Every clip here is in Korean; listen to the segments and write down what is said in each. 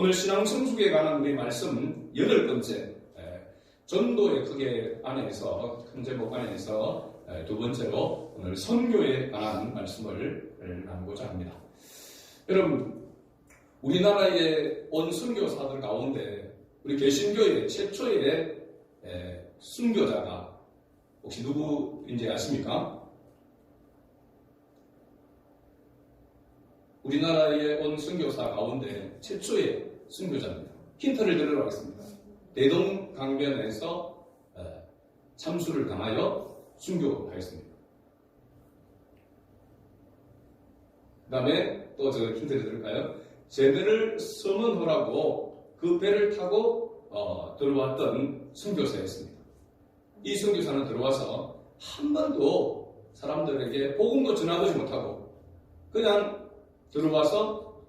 오늘 신앙 성숙에 관한 우리 말씀 8번째, 전도의 크게 안에서, 큰 제목 안에서 두 번째로 오늘 선교에 관한 말씀을 나누고자 합니다. 여러분, 우리나라에 온 선교사들 가운데 우리 개신교의 최초의 순교자가 혹시 누구인지 아십니까? 우리나라에 온 선교사 가운데 최초의 순교자입니다. 힌트를 드리도록 하겠습니다. 대동강변에서 참수를 당하여 순교하였습니다. 그 다음에 또 저 힌트를 드릴까요? 제배를 서문호라고 그 배를 타고 들어왔던 선교사였습니다. 이 선교사는 들어와서 한 번도 사람들에게 복음도 전하지 못하고 그냥 들어와서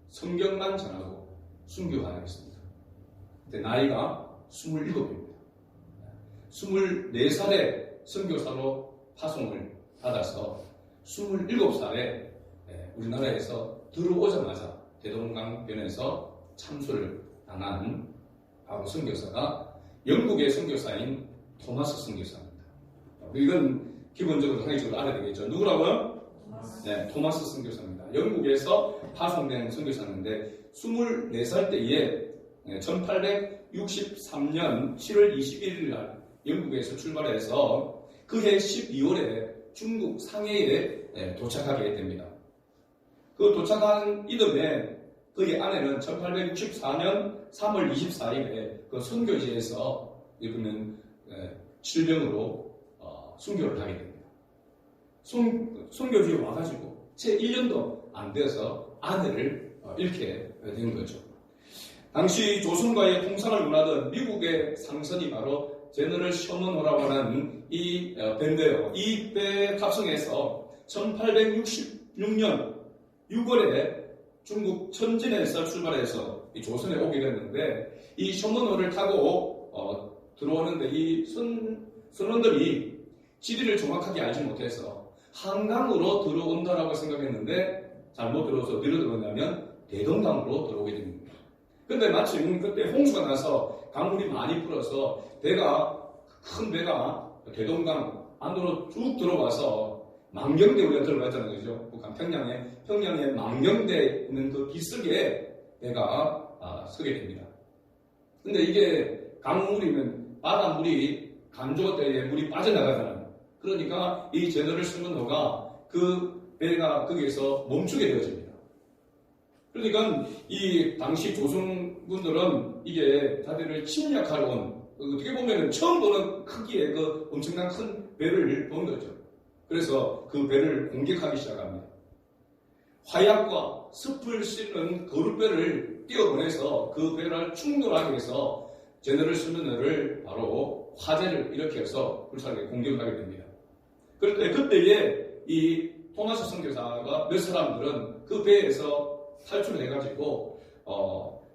성경만 전하고 순교하였습니다. 그때 나이가 27입니다. 24살에 선교사로 파송을 받아서 27살에 우리나라에서 들어오자마자 대동강변에서 참수를 당한 바로 선교사가 영국의 선교사인 토마스 선교사입니다. 이건 기본적으로 상식적으로 알아야 되겠죠. 누구라고요? 토마스 선교사입니다. 영국에서 파송된 선교사인데 24살 때에 1863년 7월 21일 날 영국에서 출발해서 그해 12월에 중국 상해에 도착하게 됩니다. 그 도착한 이듬해 그의 아내는 1864년 3월 24일에 그 선교지에서 이분은 질병으로 순교를 하게 됩니다. 선교지에 와가지고 채 1년도 안 돼서 아내를 잃게 된 거죠. 당시 조선과의 통상을 원하던 미국의 상선이 바로 제너럴 셔먼호라고 하는 이 배인데요. 이 배에 탑승해서 1866년 6월에 중국 천진에서 출발해서 이 조선에 오게 됐는데 이 셔먼호를 타고 들어오는데 이 선원들이 지리를 정확하게 알지 못해서 한강으로 들어온다라고 생각했는데 잘못 들어서 어디로 들어오냐면 대동강으로 들어오게 됩니다. 근데 마침 그때 홍수가 나서 강물이 많이 불어서 큰 배가 대동강 안으로 쭉 들어와서 망경대 우리가 들어갔잖아요. 그죠? 북한 평양에 망경대에 있는 그 기슭에 배가 서게 됩니다. 근데 이게 강물이면 바닷물이 간조 때에 물이 빠져나가잖아요. 그러니까 이 제너럴 셔먼호가 그 배가 거기에서 멈추게 되어집니다. 그러니까 이 당시 조선군들은 이게 자기를 침략하러 온 어떻게 보면 처음 보는 크기의 그 엄청난 큰 배를 본 거죠. 그래서 그 배를 공격하기 시작합니다. 화약과 습을 싣는 거룻배를 띄워보내서 그 배를 충돌하기 위해서 제너럴 셔먼호를 바로 화재를 일으켜서 불사르게 공격하게 됩니다. 그런데 그때에 이 토마스 선교사가 몇 사람들은 그 배에서 탈출을 해가지고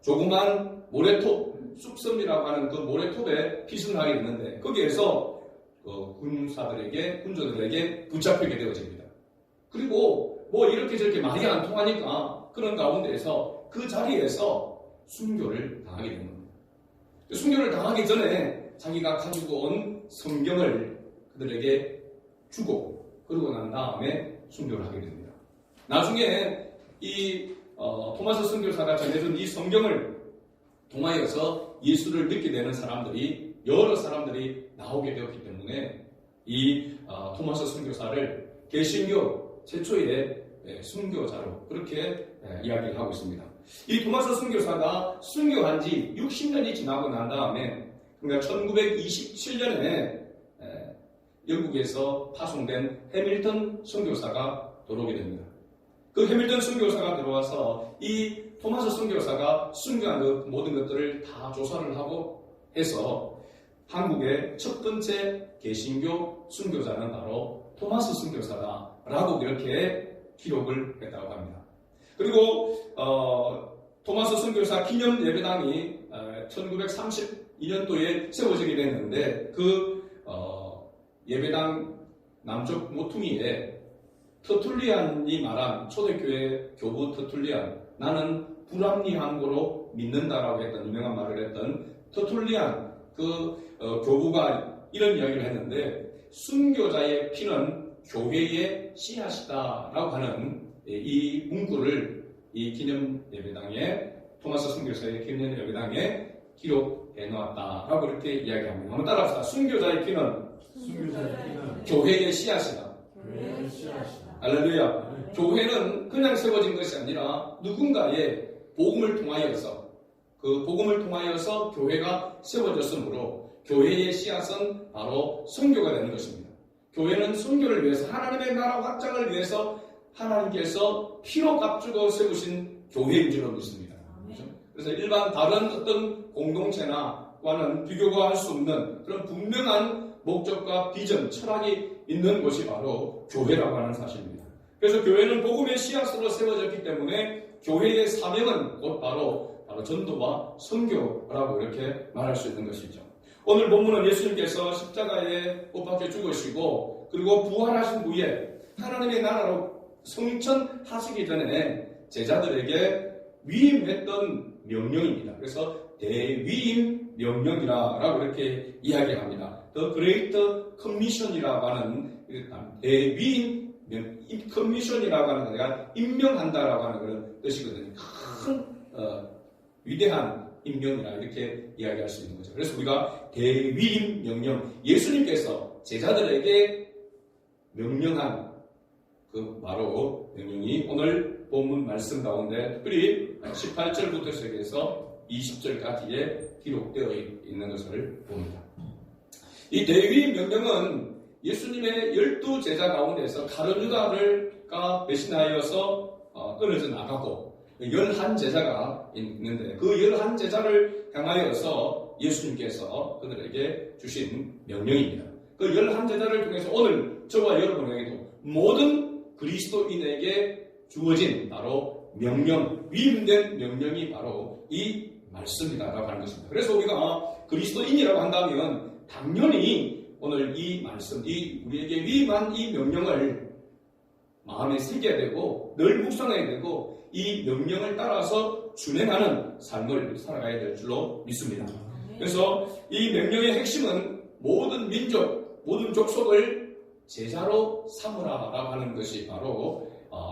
조그만 모래톱 쑥섬이라고 하는 그 모래톱에 피신을 하게 됐는데 거기에서 군조들에게 붙잡히게 되어집니다. 그리고 뭐 이렇게 저렇게 말이 안 통하니까 그런 가운데에서 그 자리에서 순교를 당하게 된 겁니다. 순교를 당하기 전에 자기가 가지고 온 성경을 그들에게 주고 그러고 난 다음에 순교를 하게 됩니다. 나중에 이 토마스 선교사가 전해준 이 성경을 통하여서 예수를 믿게 되는 사람들이 여러 사람들이 나오게 되었기 때문에 이 토마스 선교사를 개신교 최초의 순교자로 그렇게 이야기를 하고 있습니다. 이 토마스 선교사가 순교한 지 60년이 지나고 난 다음에 그러니까 1927년에 영국에서 파송된 해밀턴 선교사가 들어오게 됩니다. 그 해밀턴 선교사가 들어와서 이 토마스 선교사가 순교한 그 모든 것들을 다 조사를 하고 해서 한국의 첫 번째 개신교 순교자는 바로 토마스 선교사다라고 이렇게 기록을 했다고 합니다. 그리고 토마스 선교사 기념 예배당이 1932년도에 세워지게 됐는데 그 예배당 남쪽 모퉁이에 터툴리안이 말한 초대교회 교부 터툴리안 나는 불합리한 거로 믿는다라고 했던 유명한 말을 했던 터툴리안 교부가 이런 이야기를 했는데, 순교자의 피는 교회의 씨앗이다라고 하는 이 문구를 이 기념 예배당에, 토마스 순교사의 기념 예배당에 기록해 놓았다라고 이렇게 이야기합니다. 한번 따라합시다. 순교자의 피는 교회의 씨앗이다. 할렐루야. 교회는 그냥 세워진 것이 아니라 누군가의 복음을 통하여서, 그 복음을 통하여서 교회가 세워졌으므로 교회의 씨앗은 바로 선교가 되는 것입니다. 교회는 선교를 위해서, 하나님의 나라 확장을 위해서 하나님께서 피로 값주고 세우신 교회인 줄로 믿습니다. 그래서 일반 다른 어떤 공동체나와는 비교가 할 수 없는 그런 분명한 목적과 비전, 철학이 있는 곳이 바로 교회라고 하는 사실입니다. 그래서 교회는 복음의 씨앗으로 세워졌기 때문에 교회의 사명은 곧 바로 전도와 선교라고 이렇게 말할 수 있는 것이죠. 오늘 본문은 예수님께서 십자가에 못 박혀 죽으시고 그리고 부활하신 후에 하나님의 나라로 성천하시기 전에 제자들에게 위임했던 명령입니다. 그래서 대위임 명령이라고 이렇게 이야기합니다. The Great Commission이라고 하는 대위임 커미션이라고 하는 것가 임명한다라고 하는 그런 뜻이거든요. 큰 위대한 임명이라 이렇게 이야기할 수 있는 거죠. 그래서 우리가 대위임 명령, 예수님께서 제자들에게 명령한 그 바로 명령이 오늘 본문 말씀 가운데 특별히 18절부터 시작해서 20절까지에 기록되어 있는 것을 봅니다. 이 대위임 명령은 예수님의 12제자 가운데서 가룟 유다가 배신하여서 끊어져 나가고 11제자가 있는데 그 11제자를 향하여서 예수님께서 그들에게 주신 명령입니다. 그 11제자를 통해서 오늘 저와 여러분에게도 모든 그리스도인에게 주어진 바로 명령, 위임된 명령이 바로 이 말씀이다라고 하는 것입니다. 그래서 우리가 그리스도인이라고 한다면 당연히 오늘 이 말씀, 우리에게 위임한 이 명령을 마음에 새겨야 되고 늘 묵상해야 되고 이 명령을 따라서 준행하는 삶을 살아가야 될 줄로 믿습니다. 그래서 이 명령의 핵심은 모든 민족, 모든 족속을 제자로 삼으라라고 하는 것이 바로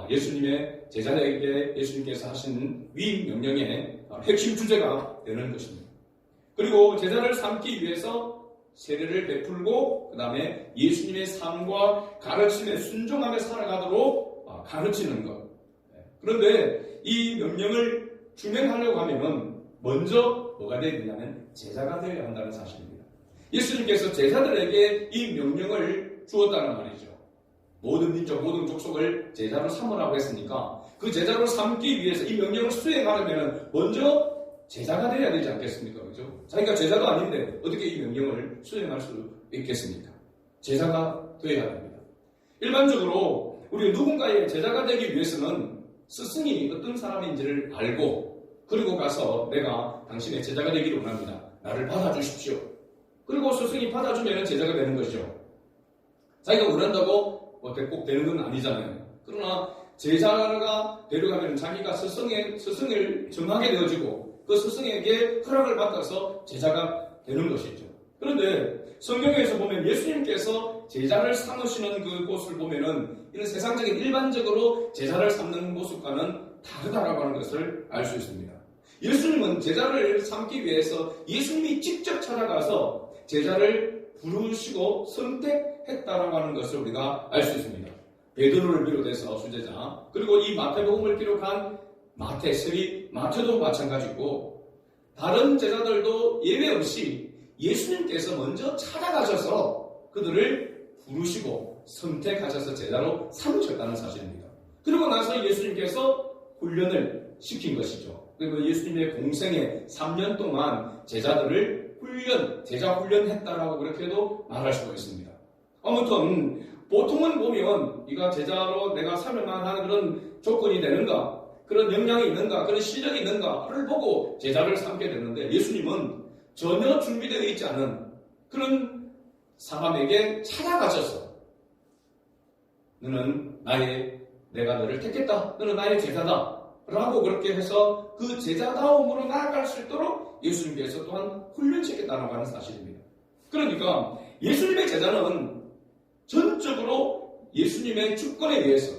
예수님의 제자들에게 예수님께서 하신 위임 명령의 핵심 주제가 되는 것입니다. 그리고 제자를 삼기 위해서 세례를 베풀고 그 다음에 예수님의 삶과 가르침에 순종하며 살아가도록 가르치는 것. 그런데 이 명령을 준행하려고 하면 먼저 뭐가 되어야 되냐면 제자가 되어야 한다는 사실입니다. 예수님께서 제자들에게 이 명령을 주었다는 말이죠. 모든 민족, 모든 족속을 제자로 삼으라고 했으니까 그 제자로 삼기 위해서 이 명령을 수행하려면 먼저 제자가 되어야 되지 않겠습니까? 그죠? 자기가 제자도 아닌데 어떻게 이 명령을 수행할 수 있겠습니까? 제자가 되어야 합니다. 일반적으로 우리 누군가의 제자가 되기 위해서는 스승이 어떤 사람인지를 알고 그리고 가서 내가 당신의 제자가 되기를 원합니다. 나를 받아주십시오. 그리고 스승이 받아주면 제자가 되는 것이죠. 자기가 원한다고 꼭 되는 건 아니잖아요. 그러나 제자가 되려가면 자기가 스승을 정하게 되어지고 그 스승에게 허락을 받아서 제자가 되는 것이죠. 그런데 성경에서 보면 예수님께서 제자를 삼으시는 그 곳을 보면은 이런 세상적인 일반적으로 제자를 삼는 모습과는 다르다라고 하는 것을 알 수 있습니다. 예수님은 제자를 삼기 위해서 예수님이 직접 찾아가서 제자를 부르시고 선택했다라고 하는 것을 우리가 알 수 있습니다. 베드로를 비롯해서 수제자, 그리고 이 마태복음을 기록한 마태, 세리, 마태도 마찬가지고 다른 제자들도 예외 없이 예수님께서 먼저 찾아가셔서 그들을 부르시고 선택하셔서 제자로 삼으셨다는 사실입니다. 그리고 나서 예수님께서 훈련을 시킨 것이죠. 그리고 예수님의 공생애 3년 동안 제자들을 제자 훈련했다라고 그렇게도 말할 수가 있습니다. 아무튼 보통은 보면 네가 제자로 내가 삼을만 하는 그런 조건이 되는가, 그런 역량이 있는가, 그런 실력이 있는가를 보고 제자를 삼게 되는데 예수님은 전혀 준비되어 있지 않은 그런 사람에게 찾아가셔서 내가 너를 택했다. 너는 나의 제자다. 라고 그렇게 해서 그 제자다움으로 나아갈 수 있도록 예수님께서 또한 훈련시켰다고 하는 사실입니다. 그러니까 예수님의 제자는 전적으로 예수님의 주권에 의해서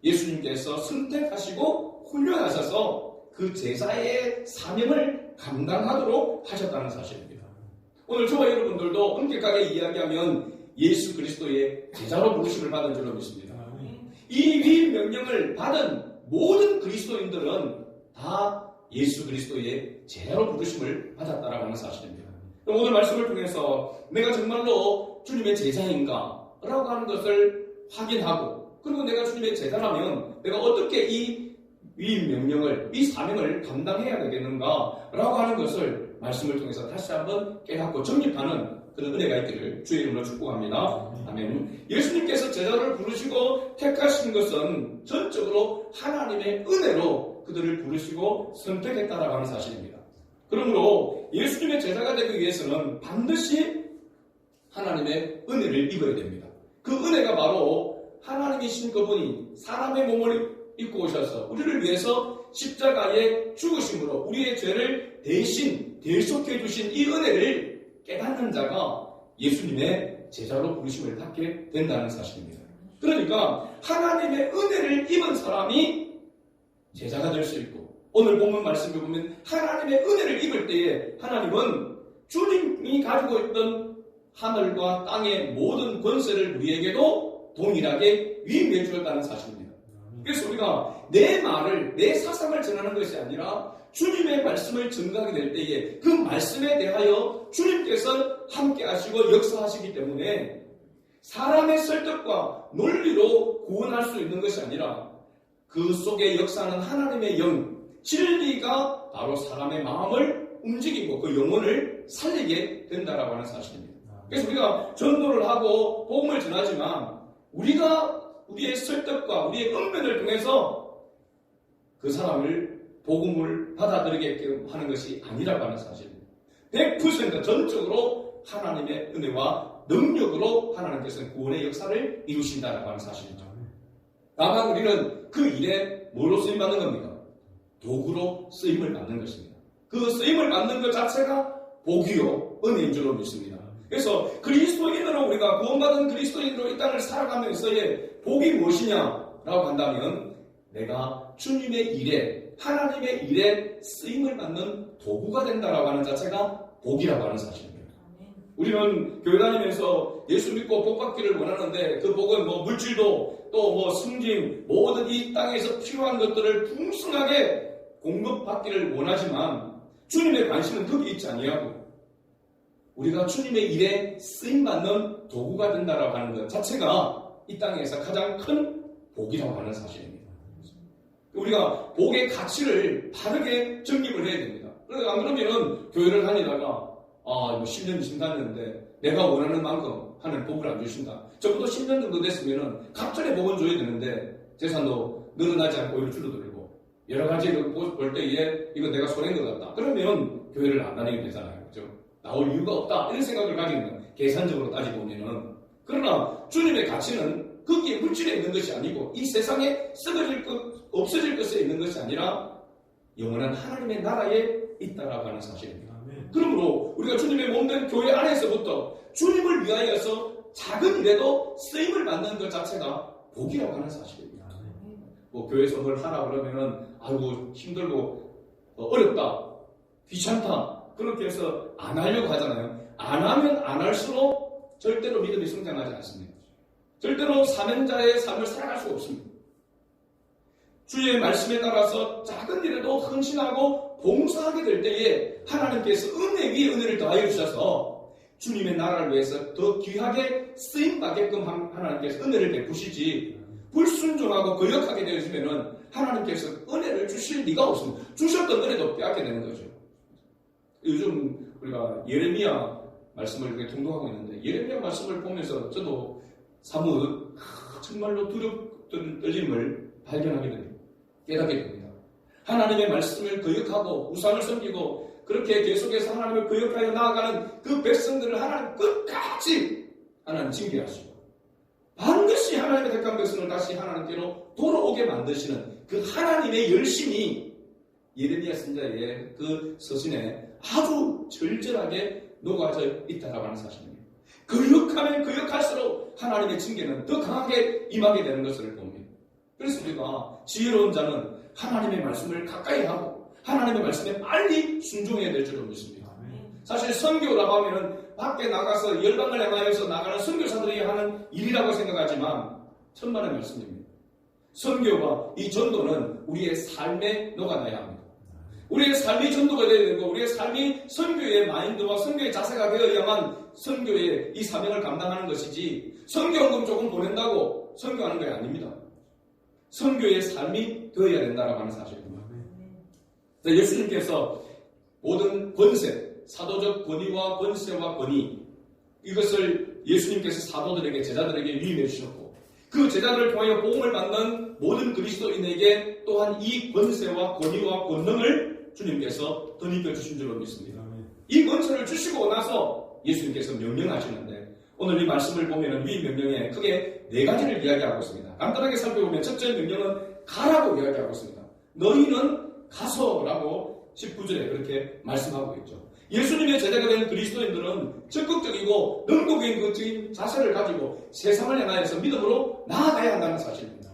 예수님께서 선택하시고 훈련하셔서 그 제자의 사명을 감당하도록 하셨다는 사실입니다. 오늘 저와 여러분들도 엄격하게 이야기하면 예수 그리스도의 제자로 부르심을 받은 줄로 믿습니다. 이 위임 명령을 받은 모든 그리스도인들은 다 예수 그리스도의 제자로 부르심을 받았다라고 하는 사실입니다. 오늘 말씀을 통해서 내가 정말로 주님의 제자인가? 라고 하는 것을 확인하고 그리고 내가 주님의 제자라면 내가 어떻게 이 위임 명령을, 이 사명을 감당해야 되겠는가? 라고 하는 것을 말씀을 통해서 다시 한번 깨닫고 정립하는 그런 은혜가 있기를 주의 이름으로 축복합니다. 아멘. 예수님께서 제자를 부르시고 택하신 것은 전적으로 하나님의 은혜로 그들을 부르시고 선택했다라고 하는 사실입니다. 그러므로 예수님의 제자가 되기 위해서는 반드시 하나님의 은혜를 입어야 됩니다. 그 은혜가 바로 하나님이신 그분이 사람의 몸을 입고 오셔서 우리를 위해서 십자가에 죽으심으로 우리의 죄를 대신 대속해 주신 이 은혜를 깨닫는 자가 예수님의 제자로 부르심을 받게 된다는 사실입니다. 그러니까 하나님의 은혜를 입은 사람이 제자가 될 수 있고 오늘 본문 말씀을 보면 하나님의 은혜를 입을 때에 하나님은 주님이 가지고 있던 하늘과 땅의 모든 권세를 우리에게도 동일하게 위임해 주었다는 사실입니다. 그래서 우리가 내 말을, 내 사상을 전하는 것이 아니라 주님의 말씀을 전가하게 될 때에 그 말씀에 대하여 주님께서 함께 하시고 역사하시기 때문에 사람의 설득과 논리로 구원할 수 있는 것이 아니라 그 속에 역사하는 하나님의 영, 진리가 바로 사람의 마음을 움직이고 그 영혼을 살리게 된다라고 하는 사실입니다. 그래서 우리가 전도를 하고 복음을 전하지만 우리가 우리의 설득과 우리의 언변을 통해서 그 사람을 복음을 받아들이게끔 하는 것이 아니라고 하는 사실입니다. 100% 전적으로 하나님의 은혜와 능력으로 하나님께서 구원의 역사를 이루신다라고 하는 사실이죠. 다만 우리는 그 일에 뭐로 쓰임받는 겁니까? 도구로 쓰임을 받는 것입니다. 그 쓰임을 받는 것 자체가 복이요 은혜인 줄로 믿습니다. 그래서 그리스도인으로 우리가 구원받은 그리스도인으로 이 땅을 살아가면서의 복이 무엇이냐라고 한다면 내가 주님의 일에 하나님의 일에 쓰임을 받는 도구가 된다라고 하는 자체가 복이라고 하는 사실입니다. 우리는 교회 다니면서 예수 믿고 복 받기를 원하는데 그 복은 뭐 물질도 또 뭐 승진 모든 이 땅에서 필요한 것들을 풍성하게 공급받기를 원하지만 주님의 관심은 거기 있지 아니하고 우리가 주님의 일에 쓰임받는 도구가 된다라고 하는 것 자체가 이 땅에서 가장 큰 복이라고 하는 사실입니다. 우리가 복의 가치를 바르게 정립을 해야 됩니다. 안 그러면은 교회를 다니다가 뭐 10년, 20년 다녔는데 내가 원하는 만큼 하나님 복을 안 주신다. 적어도 10년 정도 됐으면은 갑자기 복은 줘야 되는데 재산도 늘어나지 않고 오히려 줄어들고 여러 가지를 볼 때에 이거 내가 손해인 것 같다. 그러면 교회를 안 다니게 되잖아요. 그죠? 나올 이유가 없다. 이런 생각을 가지는 계산적으로 따지고 보면은 그러나 주님의 가치는 거기에 물질에 있는 것이 아니고 이 세상에 썩어질 것, 없어질 것에 있는 것이 아니라 영원한 하나님의 나라에 있다라고 하는 사실입니다. 그러므로 우리가 주님의 몸된 교회 안에서부터 주님을 위하여서 작은 일에도 쓰임을 받는 것 자체가 복이라고 하는 사실입니다. 뭐 교회에서 뭘 하라 그러면은 아이고 힘들고 어렵다, 귀찮다 그렇게 해서 안 하려고 하잖아요. 안 하면 안 할수록 절대로 믿음이 성장하지 않습니다. 절대로 사명자의 삶을 살아갈 수가 없습니다. 주의 말씀에 따라서 작은 일에도 헌신하고 봉사하게 될 때에 하나님께서 은혜 위에 은혜를 더하여 주셔서 주님의 나라를 위해서 더 귀하게 쓰임받게끔 하나님께서 은혜를 베푸시지 불순종하고 거역하게 되어지면 하나님께서 은혜를 주실 리가 없습니다. 주셨던 은혜도 빼앗게 되는 거죠. 요즘 우리가 예레미야 말씀을 이렇게 통독하고 있는데 예레미야 말씀을 보면서 저도 사뭇 정말로 떨림을 발견하게 됩니다. 깨닫게 됩니다. 하나님의 말씀을 거역하고 우상을 섬기고 그렇게 계속해서 하나님을 거역하여 나아가는 그 백성들을 하나님 끝까지 하나님 징계하시고 반드시 하나님의 택한 백성을 다시 하나님께로 돌아오게 만드시는 그 하나님의 열심이 예레미야 선지자의 그 서신에 아주 절절하게 녹아져 있다라고 하는 사실입니다. 거역하면 거역할수록 하나님의 징계는 더 강하게 임하게 되는 것을 봅니다. 그래서 우리가 지혜로운 자는 하나님의 말씀을 가까이 하고 하나님의 말씀에 빨리 순종해야 될 줄로 믿습니다. 사실 선교라고 하면 밖에 나가서 열방을 향하여서 나가는 선교사들이 하는 일이라고 생각하지만 천만의 말씀입니다. 선교와 이 전도는 우리의 삶에 녹아나야 합니다. 우리의 삶이 전도가 되어야 되고 우리의 삶이 선교의 마인드와 선교의 자세가 되어야만 선교의 이 사명을 감당하는 것이지 선교헌금 조금 보낸다고 선교하는 게 아닙니다. 선교의 삶이 되어야 된다고 하는 사실입니다. 예수님께서 모든 권세, 사도적 권위와 권세와 권위 이것을 예수님께서 사도들에게 제자들에게 위임해 주셨고 그 제자들을 통하여 복음을 받는 모든 그리스도인에게 또한 이 권세와 권위와 권능을 주님께서 덧입혀 주신 줄로 믿습니다. 이 권세를 주시고 나서 예수님께서 명령하시는데 오늘 이 말씀을 보면 위임 명령에 크게 네 가지를 이야기하고 있습니다. 간단하게 살펴보면 첫째 명령은 가라고 이야기하고 있습니다. 너희는 가서라고 19절에 그렇게 말씀하고 있죠. 예수님의 제자가 된 그리스도인들은 적극적이고 능동적인 자세를 가지고 세상을 향하여서 믿음으로 나아가야 한다는 사실입니다.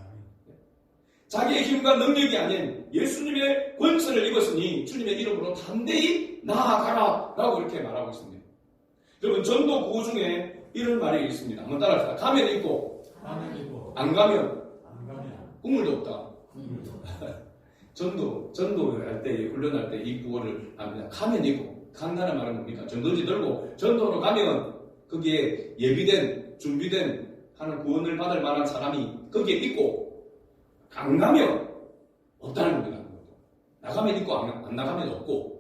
자기의 힘과 능력이 아닌 예수님의 권세를 입었으니 주님의 이름으로 담대히 나아가라 라고 이렇게 말하고 있습니다. 여러분 전도 구호 중에 이런 말이 있습니다. 한번 따라합시다. 가면 있고 안 가면 국물도 없다. 전도할 때 훈련할 때 이 구호를 합니다. 가면 있고 간다는 말은 뭡니까? 전도지 들고 전도로 가면 거기에 예비된 준비된 하는 구원을 받을 만한 사람이 거기에 있고 안 가면 없다는 겁니다. 나가면 있고 안 나가면 없고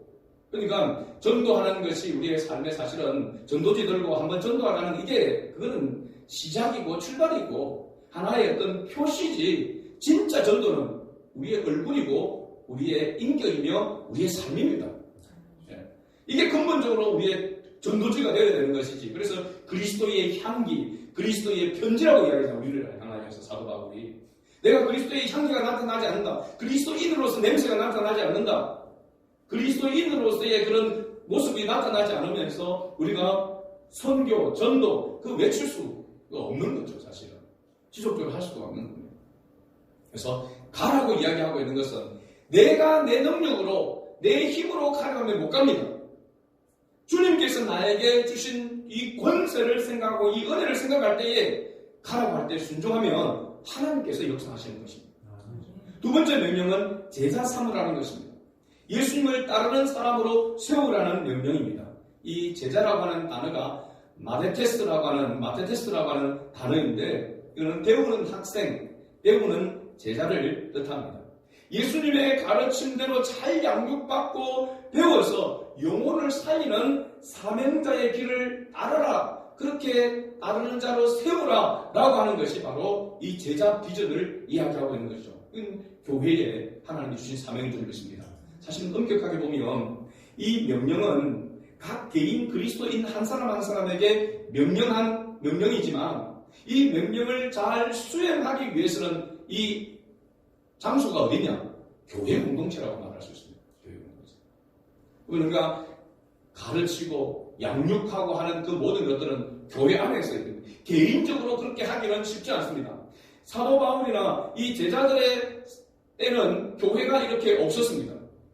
그러니까 전도하는 것이 우리의 삶의 사실은 전도지 들고 한번 전도하라는 이게 그거는 시작이고 출발이고 하나의 어떤 표시지 진짜 전도는 우리의 얼굴이고 우리의 인격이며 우리의 삶입니다. 이게 근본적으로 우리의 전도지가 되어야 되는 것이지. 그래서 그리스도의 향기, 그리스도의 편지라고 이야기하잖아요. 우리를 향하여서 사도 바울이. 내가 그리스도의 향기가 나타나지 않는다. 그리스도인으로서 냄새가 나타나지 않는다. 그리스도인으로서의 그런 모습이 나타나지 않으면서 우리가 선교, 전도, 그 외칠 수가 없는 거죠, 사실은. 지속적으로 할 수가 없는 겁니다. 그래서 가라고 이야기하고 있는 것은 내가 내 능력으로, 내 힘으로 가려면 못 갑니다. 주님께서 나에게 주신 이 권세를 생각하고 이 은혜를 생각할 때에 가라고 할 때 순종하면 하나님께서 역사하시는 것입니다. 두 번째 명령은 제자 삼으라는 것입니다. 예수님을 따르는 사람으로 세우라는 명령입니다. 이 제자라고 하는 단어가 마테테스라고 하는 단어인데 이거는 배우는 학생, 배우는 제자를 뜻합니다. 예수님의 가르침대로 잘 양육받고 배워서 영혼을 살리는 사명자의 길을 따르라. 그렇게 따르는 자로 세우라. 라고 하는 것이 바로 이 제자 비전을 이야기하고 있는 것이죠. 이건 교회에 하나님이 주신 사명인 줄 믿습니다. 사실 엄격하게 보면 이 명령은 각 개인 그리스도인 한 사람 한 사람에게 명령한 명령이지만 이 명령을 잘 수행하기 위해서는 이 장소가 어디냐? 교회 공동체라고 말할 수 있습니다. 교회 공동체. 그러니까 가르치고 양육하고 하는 그 모든 것들은 교회 안에서 있습니다. 개인적으로 그렇게 하기는 쉽지 않습니다. 사도 바울이나 이 제자들의 때는 교회가 이렇게 없었습니다.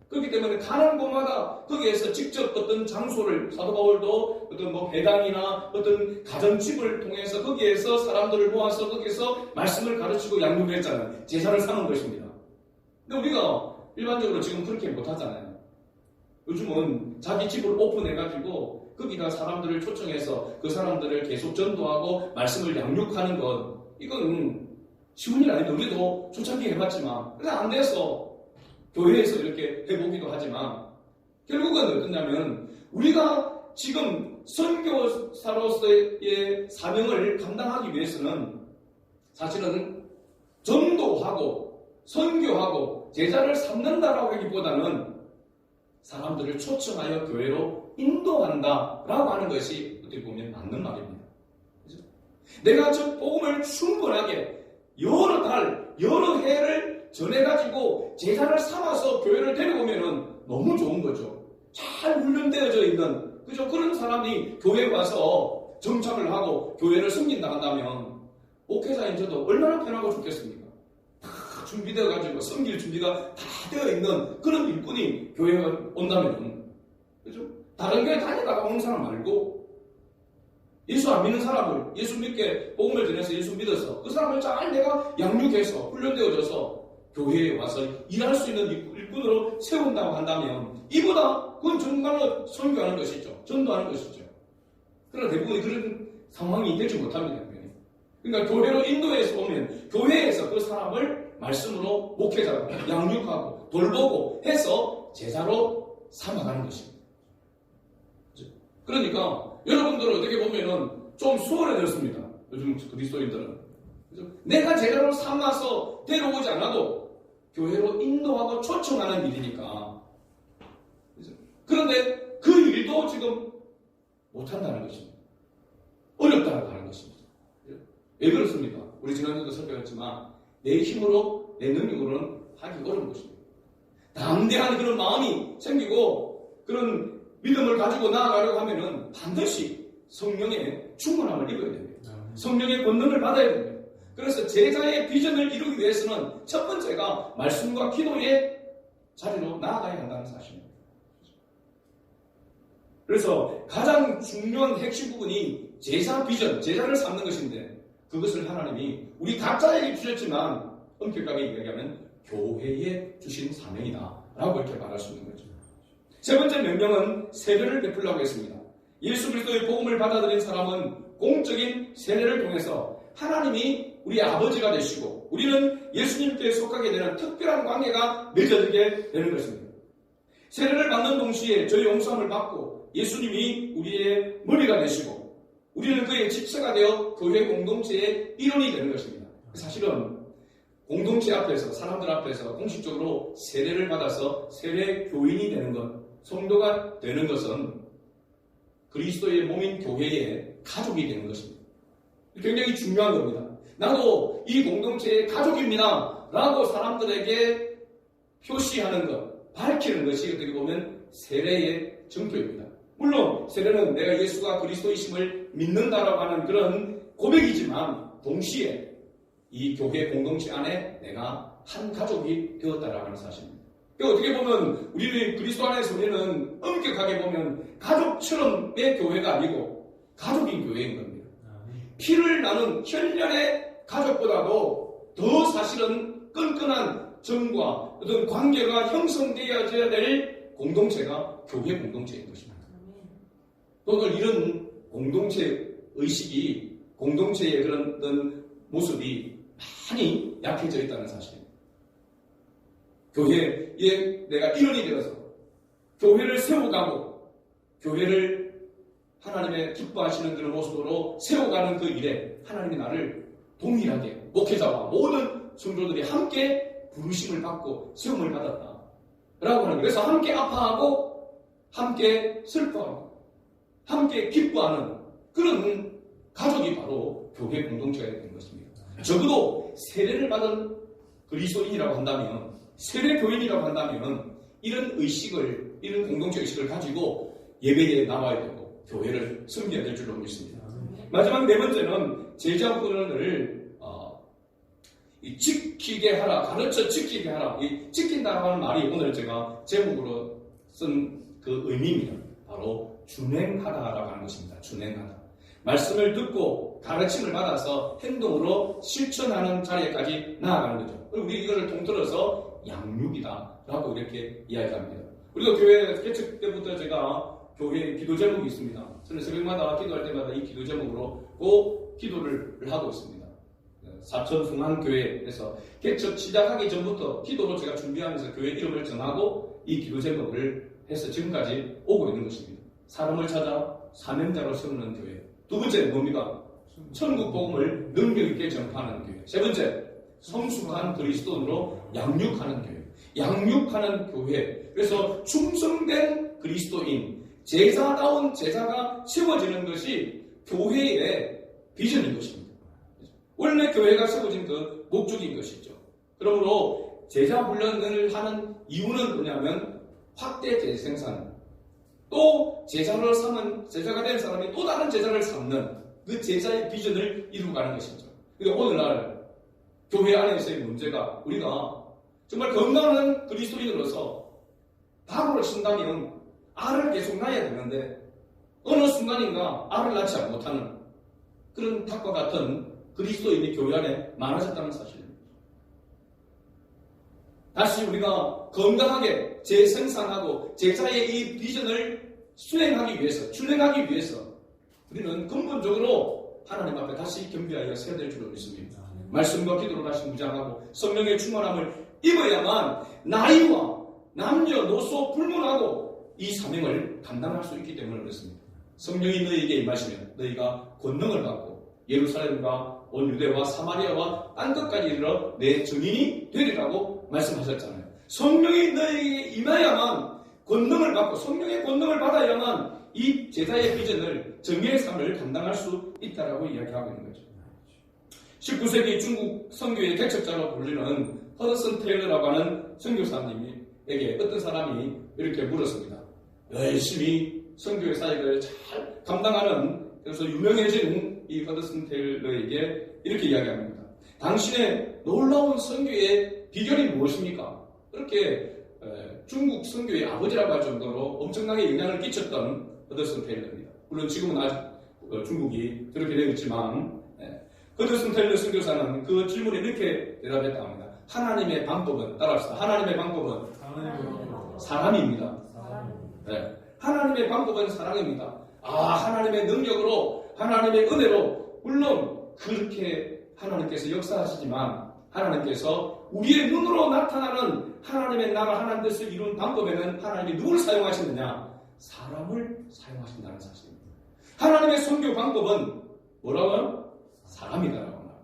그렇기 때문에 가는 곳마다 거기에서 직접 어떤 장소를 사도 바울도 어떤 회당이나 어떤 가정집을 통해서 거기에서 사람들을 모아서 거기에서 말씀을 가르치고 양육을 했잖아요. 제사를 삼은 것입니다. 근데 우리가 일반적으로 지금 그렇게 못하잖아요. 요즘은 자기 집을 오픈해가지고 거기다 사람들을 초청해서 그 사람들을 계속 전도하고 말씀을 양육하는 것 이건 쉬운 일 아닌데 우리도 초창기 해봤지만 그래 안 돼서 교회에서 이렇게 해보기도 하지만 결국은 어떠냐면 우리가 지금 선교사로서의 사명을 감당하기 위해서는 사실은 전도하고 선교하고 제자를 삼는다라고 하기보다는 사람들을 초청하여 교회로 인도한다라고 하는 것이 어떻게 보면 맞는 말입니다. 그렇죠? 내가 저 복음을 충분하게 여러 달, 여러 해를 전해가지고 제자를 삼아서 교회를 데려오면은 너무 좋은 거죠. 잘 훈련되어져 있는 그죠? 그런 사람이 교회에 와서 정착을 하고 교회를 섬긴다 한다면 목회자인 저도 얼마나 편하고 좋겠습니까? 다 준비되어가지고 섬길 준비가 다 되어 있는 그런 일꾼이 교회에 온다면 그죠? 다른 교회 다니다가 오는 사람 말고 예수 안 믿는 사람을 예수 믿게 복음을 전해서 예수 믿어서 그 사람을 잘 내가 양육해서 훈련되어져서 교회에 와서 일할 수 있는 일꾼으로 세운다고 한다면 이보다 그건 정말로 선교하는 것이죠. 전도하는 것이죠. 그러나 대부분이 그런 상황이 되지 못합니다. 그러니까 교회로 인도해서 오면 교회에서 그 사람을 말씀으로 목회자로 양육하고 돌보고 해서 제자로 삼아가는 것입니다. 그러니까 여러분들은 어떻게 보면은 좀 수월해졌습니다. 요즘 그리스도인들은. 내가 제자로 삼아서 데려오지 않아도 교회로 인도하고 초청하는 일이니까. 그런데 그 일도 지금 못한다는 것입니다. 어렵다고 하는 것입니다. 왜 그렇습니까? 우리 지난주도 설명했지만 내 힘으로 내 능력으로는 하기 어려운 것입니다. 담대한 그런 마음이 생기고 그런 믿음을 가지고 나아가려고 하면은 반드시 성령의 충만함을 입어야 됩니다. 성령의 권능을 받아야 됩니다. 그래서 제자의 비전을 이루기 위해서는 첫 번째가 말씀과 기도의 자리로 나아가야 한다는 사실입니다. 그래서 가장 중요한 핵심 부분이 제자 비전, 제자를 삼는 것인데 그것을 하나님이 우리 각자에게 주셨지만 엄격하게 얘기하면 교회에 주신 사명이다 라고 이렇게 말할 수 있는 거죠. 세 번째 명령은 세례를 베풀라고 했습니다. 예수 그리스도의 복음을 받아들인 사람은 공적인 세례를 통해서 하나님이 우리 아버지가 되시고 우리는 예수님께 속하게 되는 특별한 관계가 맺어지게 되는 것입니다. 세례를 받는 동시에 저희 용서함을 받고 예수님이 우리의 머리가 되시고 우리는 그의 지체가 되어 교회 공동체의 일원이 되는 것입니다. 사실은 공동체 앞에서 사람들 앞에서 공식적으로 세례를 받아서 세례 교인이 되는 것, 성도가 되는 것은 그리스도의 몸인 교회의 가족이 되는 것입니다. 굉장히 중요한 겁니다. 나도 이 공동체의 가족입니다 라고 사람들에게 표시하는 것, 밝히는 것이 어떻게 보면 세례의 증표입니다. 물론 세례는 내가 예수가 그리스도이심을 믿는다라고 하는 그런 고백이지만 동시에 이 교회 공동체 안에 내가 한 가족이 되었다라고 하는 사실입니다. 그러니까 어떻게 보면 우리는 그리스도 안에서 우리는 엄격하게 보면 가족처럼의 교회가 아니고 가족인 교회인 겁니다. 피를 나눈 혈연의 가족보다도 더 사실은 끈끈한 정과 어떤 관계가 형성되어져야 될 공동체가 교회 공동체인 것입니다. 오늘 이런 공동체 의식이 공동체의 그런 어떤 모습이 많이 약해져 있다는 사실입니다. 교회에 내가 일원이 되어서 교회를 세워가고 교회를 하나님의 기뻐하시는 그런 모습으로 세워가는 그 일에 하나님이 나를 동일하게 목회자와 모든 성도들이 함께 부르심을 받고 세움을 받았다 라고 하는 거예요. 그래서 함께 아파하고 함께 슬퍼하고 함께 기뻐하는 그런 가족이 바로 교회 공동체가 된 것입니다. 적어도 세례를 받은 그리스도인이라고 한다면 세례 교인이라고 한다면 이런 의식을 이런 공동체 의식을 가지고 예배에 나와야 되고 교회를 섬겨야 될 줄로 믿습니다. 마지막 네 번째는 제자권을 지키게 하라, 가르쳐 지키게 하라. 이 지킨다고 하는 말이 오늘 제가 제목으로 쓴 그 의미입니다. 바로 준행하다라고 하는 것입니다. 준행하다. 말씀을 듣고 가르침을 받아서 행동으로 실천하는 자리에까지 나아가는 거죠. 우리 이거를 통틀어서 양육이다라고 이렇게 이야기합니다. 우리도 교회 개척 때부터 제가 교회 기도 제목이 있습니다. 저는 새벽마다 기도할 때마다 이 기도 제목으로 꼭 기도를 하고 있습니다. 사천숭안교회에서 개척 시작하기 전부터 기도로 제가 준비하면서 교회 이름을 정하고 이 기도 제목을 해서 지금까지 오고 있는 것입니다. 사람을 찾아 사명자로 세우는 교회. 두 번째 뭡니까? 천국 복음을 능력 있게 전파하는 교회. 세 번째, 성숙한 그리스도인으로 양육하는 교회. 양육하는 교회. 그래서 충성된 그리스도인, 제자다운 제자가 세워지는 것이 교회의 비전인 것입니다. 원래 교회가 세워진 그 목적인 것이죠. 그러므로 제자 훈련을 하는 이유는 뭐냐면 확대 재생산, 또 제자가 된 사람이 또 다른 제자를 삼는 그 제자의 비전을 이루어가는 것이죠. 그러니까 오늘날 교회 안에서의 문제가 우리가 정말 건강한 그리스도인으로서 답으로 친다면 알을 계속 낳아야 되는데 어느 순간인가 알을 낳지 못하는 그런 닭과 같은 그리스도인이 교회 안에 많아졌다는 사실입니다. 다시 우리가 건강하게 재생산하고 제자의 이 비전을 출행하기 위해서 우리는 근본적으로 하나님 앞에 다시 겸비하여 서야 될 줄로 믿습니다. 말씀과 기도로 다시 무장하고 성령의 충만함을 입어야만 나이와 남녀노소 불문하고 이 사명을 감당할 수 있기 때문에 그렇습니다. 성령이 너희에게 임하시면 너희가 권능을 받고 예루살렘과 온 유대와 사마리아와 땅 끝까지 이르러 내 증인이 되리라고 말씀하셨잖아요. 성령이 너희에게 임하야만 권능을 받고 성령의 권능을 받아야만 이 제자의 비전을 정의의 삶을 감당할 수 있다라고 이야기하고 있는 거죠. 19세기 중국 선교의 개척자로 불리는 허드슨 테일러라고 하는 선교사님에게 어떤 사람이 이렇게 물었습니다. 열심히 선교의 사역을 잘 감당하는, 그래서 유명해진 이 허드슨 테일러에게 이렇게 이야기합니다. 당신의 놀라운 선교의 비결이 무엇입니까? 그렇게 중국 선교의 아버지라고 할 정도로 엄청나게 영향을 끼쳤던 허드슨 테일러입니다. 물론 지금은 아직 중국이 그렇게 되어 있지만 허드슨 테일러 선교사는 그 질문에 이렇게 대답했다고 합니다. 하나님의 방법은, 따라합시다. 하나님의 방법은 사랑입니다. 네. 하나님의 방법은 사랑입니다. 하나님의 능력으로, 하나님의 은혜로, 물론 그렇게 하나님께서 역사하시지만 하나님께서 우리의 눈으로 나타나는 하나님의 나라, 하나님 뜻을 이룬 방법에는 하나님이 누구를 사용하시느냐? 사람을 사용하신다는 사실입니다. 하나님의 선교 방법은 뭐라고요? 사람이다라고 말합니다.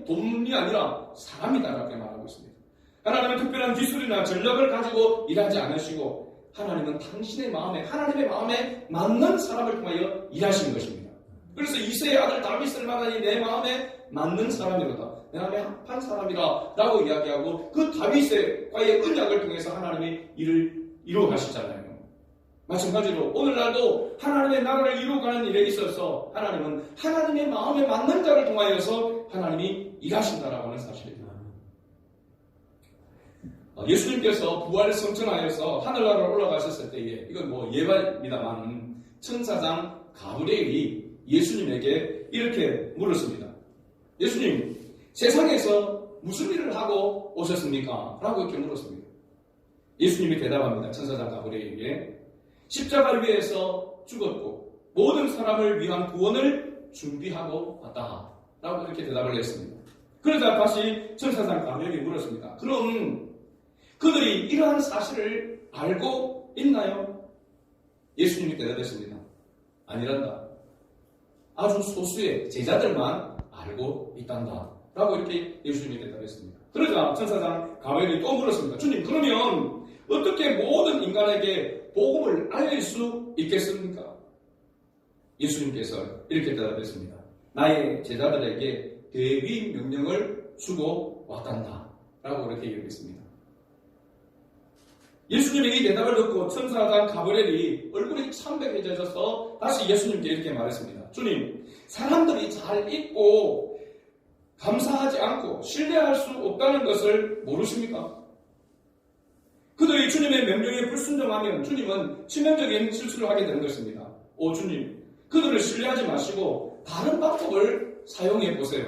돈이 아니라 사람이다라고 말하고 있습니다. 하나님은 특별한 기술이나 전략을 가지고 일하지 않으시고 하나님은 당신의 마음에, 하나님의 마음에 맞는 사람을 통하여 일하시는 것입니다. 그래서 이새의 아들 다윗을 만나니 내 마음에 맞는 사람이로다, 내 마음에 합한 사람이라 라고 이야기하고 그 다윗과의 언약을 통해서 하나님이 일을 이루어 가시잖아요. 마찬가지로 오늘날도 하나님의 나라를 이루어가는 일에 있어서 하나님은 하나님의 마음에 맞는 자를 통하여서 하나님이 일하신다라고 하는 사실입니다. 예수님께서 부활을 성천하여서 하늘나라로 올라가셨을 때에, 이건 뭐 예반입니다만, 천사장 가브리엘이 예수님에게 이렇게 물었습니다. 예수님, 세상에서 무슨 일을 하고 오셨습니까? 라고 이렇게 물었습니다. 예수님이 대답합니다. 천사장 가브리엘에게 십자가 위에서 죽었고 모든 사람을 위한 구원을 준비하고 왔다 라고 이렇게 대답을 했습니다. 그러자 다시 천사장 가브리엘이 물었습니다. 그럼 그들이 이러한 사실을 알고 있나요? 예수님이 대답했습니다. 아니란다. 아주 소수의 제자들만 알고 있단다 라고 이렇게 예수님이 대답했습니다. 그러자 천사장 가브리엘이 또 물었습니다. 주님, 그러면 어떻게 모든 인간에게 복음을 알릴 수 있겠습니까? 예수님께서 이렇게 대답했습니다. 나의 제자들에게 대위 명령을 주고 왔단다 라고 이렇게 얘기했습니다. 예수님의 이 대답을 듣고 천사장 가브리엘이 얼굴이 참백해져서 다시 예수님께 이렇게 말했습니다. 주님, 사람들이 잘 잊고 감사하지 않고 신뢰할 수 없다는 것을 모르십니까? 그들이 주님의 명령에 불순종하면 주님은 치명적인 실수를 하게 되는 것입니다. 오 주님, 그들을 신뢰하지 마시고 다른 방법을 사용해 보세요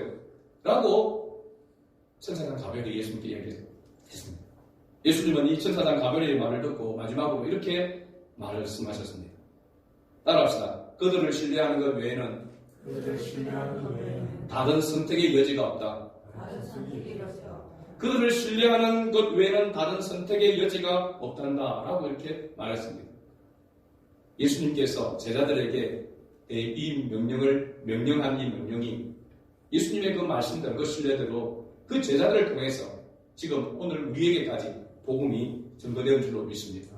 라고 천사장 가브리엘이 예수님께 얘기했습니다. 예수님은 이 천사장 가브리엘의 말을 듣고 마지막으로 이렇게 말씀하셨습니다. 따라합시다. 그들을 신뢰하는 것 외에는 다른 선택의 여지가 없다. 그들을 신뢰하는 것 외에는 다른 선택의 여지가 없단다 라고 이렇게 말했습니다. 예수님께서 제자들에게 이 명령을 명령한 이 명령이 예수님의 그 말씀대로, 그 신뢰대로 그 제자들을 통해서 지금 오늘 우리에게까지 복음이 전거되는 줄로 믿습니다.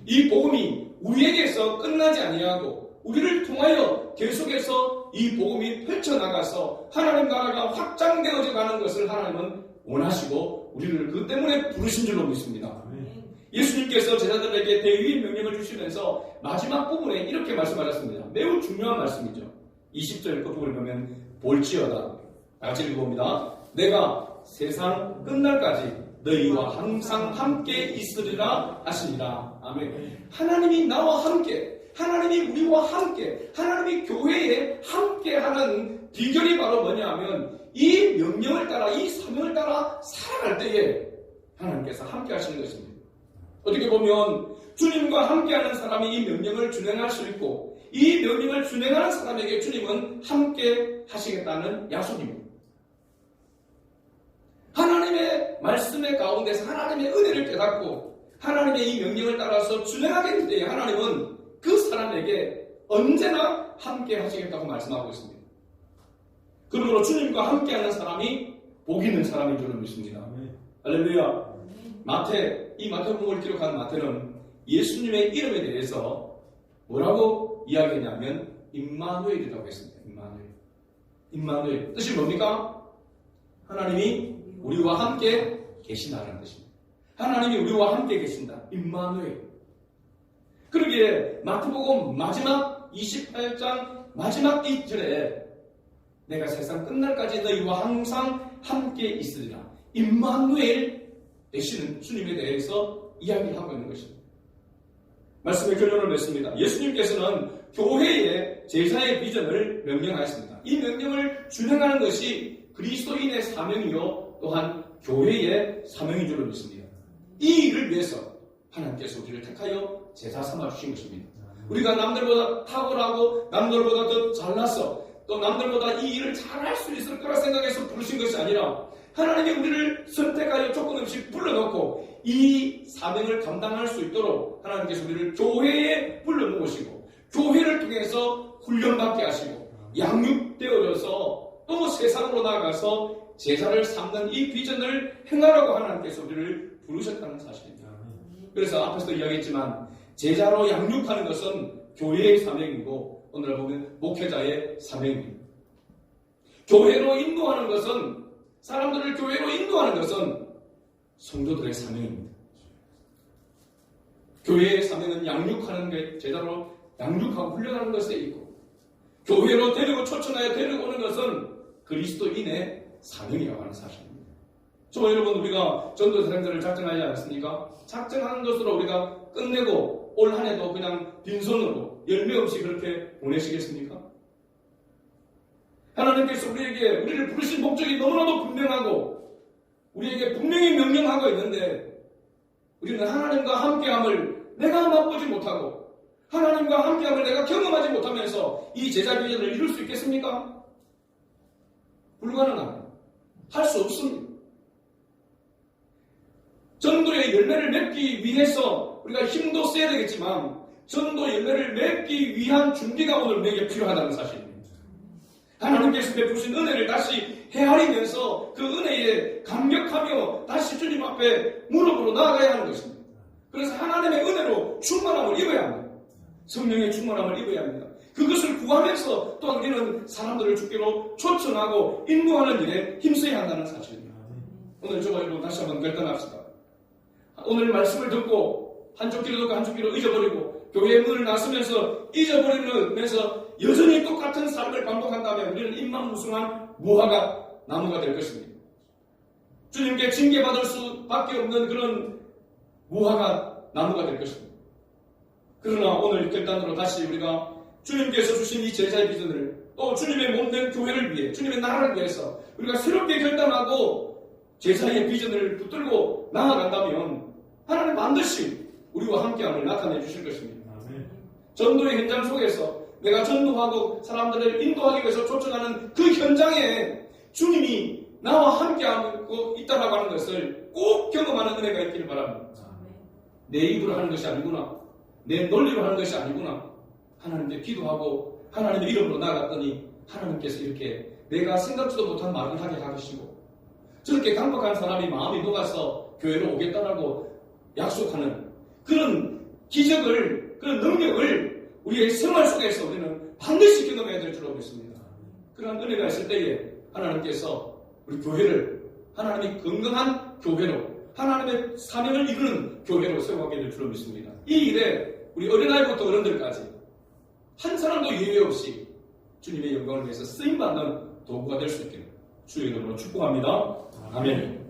이 복음이 우리에게서 끝나지 아니하고 우리를 통하여 계속해서 이 복음이 펼쳐나가서 하나님 나라가 확장되어져 가는 것을 하나님은 원하시고 하나님께서 우리를 그 때문에 부르신 줄로 믿습니다. 예수님께서 제자들에게 대위의 명령을 주시면서 마지막 부분에 이렇게 말씀하셨습니다. 매우 중요한 말씀이죠. 20절 끝부분을 보면 볼지어다. 같이 읽어봅니다. 내가 세상 끝날까지 너희와 항상 함께 있으리라 하시니라. 아멘. 하나님이 나와 함께, 하나님이 우리와 함께, 하나님이 교회에 함께하는 비결이 바로 뭐냐 하면 이 명령을 따라, 이 사명을 따라 살아갈 때에 하나님께서 함께 하시는 것입니다. 어떻게 보면 주님과 함께하는 사람이 이 명령을 준행할 수 있고 이 명령을 준행하는 사람에게 주님은 함께 하시겠다는 약속입니다. 하나님의 말씀의 가운데서 하나님의 은혜를 깨닫고 하나님의 이 명령을 따라서 준행하게 될 때에 하나님은 그 사람에게 언제나 함께 하시겠다고 말씀하고 있습니다. 그러므로 주님과 함께하는 사람이 복 있는 사람인 줄로 믿습니다. 할렐루야. 이 마태복음을 기록한 마태는 예수님의 이름에 대해서 뭐라고 이야기했냐면 임마누엘이라고 했습니다. 임마누엘. 뜻이 뭡니까? 하나님이 우리와 함께 계시다는 뜻입니다. 하나님이 우리와 함께 계신다. 임마누엘. 그러기에 마태복음 마지막 28장 마지막 2절에 내가 세상 끝날까지 너희와 항상 함께 있으리라. 임마누엘 되시는 주님에 대해서 이야기를 하고 있는 것입니다. 말씀의 결론을 맺습니다. 예수님께서는 교회의 제사의 비전을 명령하였습니다. 이 명령을 준행하는 것이 그리스도인의 사명이요 또한 교회의 사명인 줄로 믿습니다. 이 일을 위해서 하나님께서 우리를 택하여 제사 삼아 주신 것입니다. 우리가 남들보다 탁월하고 남들보다 더 잘나서 또 남들보다 이 일을 잘할 수 있을 거라 생각해서 부르신 것이 아니라 하나님이 우리를 선택하여 조건 없이 불러놓고 이 사명을 감당할 수 있도록 하나님께서 우리를 교회에 불러모으시고 교회를 통해서 훈련받게 하시고 양육되어져서 또 세상으로 나아가서 제사를 삼는 이 비전을 행하라고 하나님께서 우리를 부르셨다는 사실입니다. 그래서 앞에서도 이야기했지만 제자로 양육하는 것은 교회의 사명이고 오늘 보면 목회자의 사명입니다. 교회로 인도하는 것은 사람들을 교회로 인도하는 것은 성도들의 사명입니다. 교회의 사명은 양육하는 게 제자로 양육하고 훈련하는 것에 있고 교회로 데리고 초청하여 데리고 오는 것은 그리스도인의 사명이라고 하는 사실입니다. 저와 여러분 우리가 전도 대상자를 작정하지 않았습니까? 작정하는 것으로 우리가 끝내고 올 한 해도 그냥 빈손으로 열매 없이 그렇게 보내시겠습니까? 하나님께서 우리를 부르신 목적이 너무나도 분명하고 우리에게 분명히 명령하고 있는데 우리는 하나님과 함께함을 내가 맛보지 못하고 하나님과 함께함을 내가 경험하지 못하면서 이 제자 비전을 이룰 수 있겠습니까? 불가능합니다. 할 수 없습니다. 전도의 열매를 맺기 위해서 우리가 힘도 써야 되겠지만 전도 열매를 맺기 위한 준비가 오늘 우리에게 필요하다는 사실입니다. 하나님께서 베푸신 은혜를 다시 헤아리면서 그 은혜에 감격하며 다시 주님 앞에 무릎으로 나아가야 하는 것입니다. 그래서 하나님의 은혜로 충만함을 입어야 합니다. 성령의 충만함을 입어야 합니다. 그것을 구하면서 또한 우리는 사람들을 주께로 초청하고 인도하는 일에 힘써야 한다는 사실입니다. 오늘 저와 여러분 다시 한번 결단합시다. 오늘 말씀을 듣고 한쪽 귀로 듣고 한쪽 귀로 잊어버리고 교회의 문을 나서면서 잊어버리면서 여전히 똑같은 삶을 반복한다면 우리는 입만무성한 무화과 나무가 될 것입니다. 주님께 징계받을 수밖에 없는 그런 무화과 나무가 될 것입니다. 그러나 오늘 결단으로 다시 우리가 주님께서 주신 이 제자의 비전을 또 주님의 몸된 교회를 위해 주님의 나라를 위해서 우리가 새롭게 결단하고 제자의 비전을 붙들고 나아간다면 하나님 반드시 우리와 함께함을 나타내 주실 것입니다. 전도의 현장 속에서 내가 전도하고 사람들을 인도하기 위해서 초청하는 그 현장에 주님이 나와 함께하고 있다라고 하는 것을 꼭 경험하는 은혜가 있기를 바랍니다. 내 입으로 하는 것이 아니구나. 내 논리로 하는 것이 아니구나. 하나님께 기도하고 하나님의 이름으로 나아갔더니 하나님께서 이렇게 내가 생각지도 못한 말을 하게 하시고 저렇게 강박한 사람이 마음이 녹아서 교회로 오겠다라고 약속하는 그런 기적을, 그런 능력을 우리의 생활 속에서 우리는 반드시 경험해야 될 줄로 믿습니다. 그런 은혜가 있을 때에 하나님께서 우리 교회를 하나님이 건강한 교회로, 하나님의 사명을 이루는 교회로 세워가게 될 줄로 믿습니다. 이 일에 우리 어린아이부터 어른들까지 한 사람도 예외 없이 주님의 영광을 위해서 쓰임받는 도구가 될 수 있기를 주의 이름으로 축복합니다. 아멘.